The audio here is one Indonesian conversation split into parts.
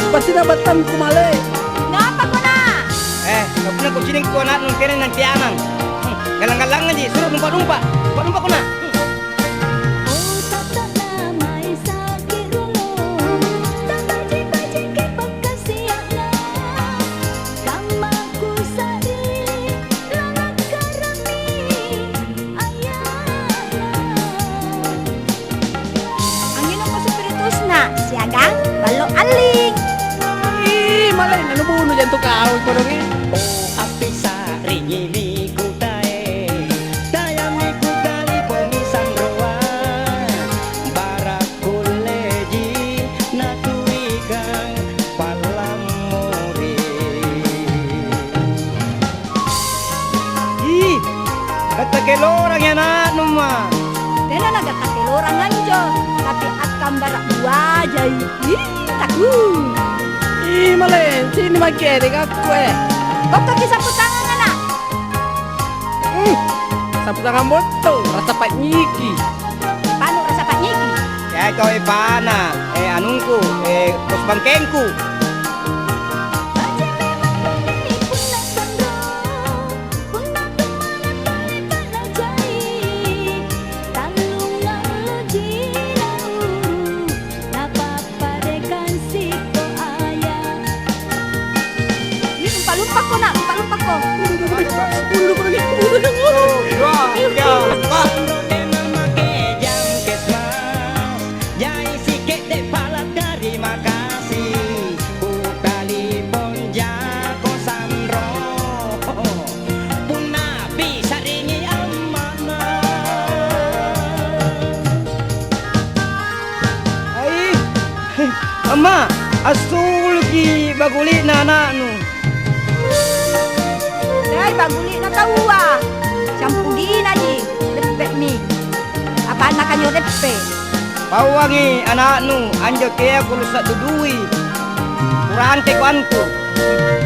Pasina batang kumale. Ngapa ko na? Kau pernah kau ciling kau anak nung kene nanti anang. Galang-galang aja, suruh numpak-numpak. Numpak kau na. Siagang balok aling. Malay nanubuno dyan to kaawag ko rin. Api sari ngimi kutae, daya mi kutali pomisan roa, barak kuleji natuigang palamuri. Kata kelorang ya nak numa. Tena nagkakilorang anjo, tapi akan barak wajay. Takut. Malay, sini magkere ka ko eh. Bakit kisapot tangan anak? Sapu tangan mo to, rasa patnyiki. Paano rasa panyiki? Ya kau pana, anungku, bos bangkengku. Lupa ko na, lupa ko. Ama, asul ki baguli na anak nu. Dai baguli na tawa. Campudi na di. Lepek mi. Apa anak kanyo lepe? Pawangi anak nu, anjo kaya kulo sa dudui. Kurang ke kuantu.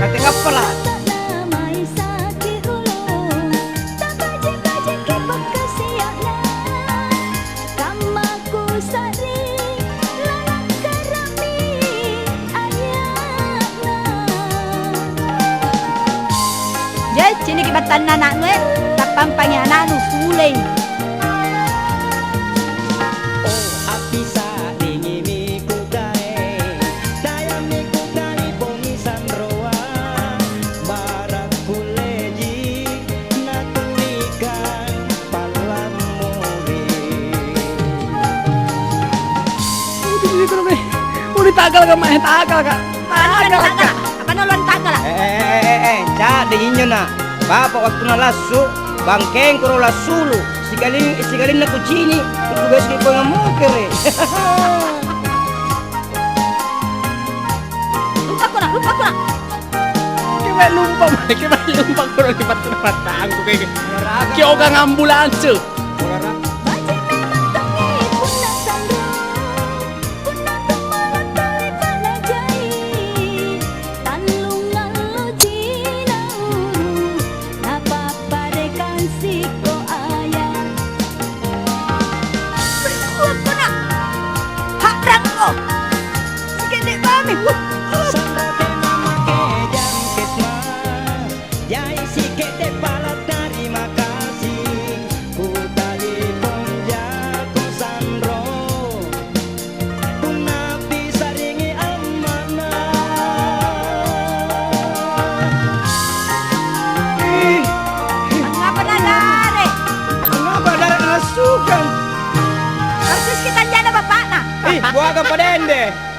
Kate ngapala. Sini kibatan anak nu tapang pangya anak nu sulay. Api sari ngimi kutae, daya mi kutali pomisan roa, barak kuleji natuikan palamuri. Uli tagal ka mah, tagal ka. Apa nolong tagal? Cak dinyo na. Bapak waktu na lasu, bangkeng kuro lasulu, sigalin na kucini, tugas di pengamukere. Lupa ko na. Kaya lumpa ko rin ibat na mataan ko kaya. Kaya ka ng ambulansyo. Persis kita jana bapak na. Buat apa dende?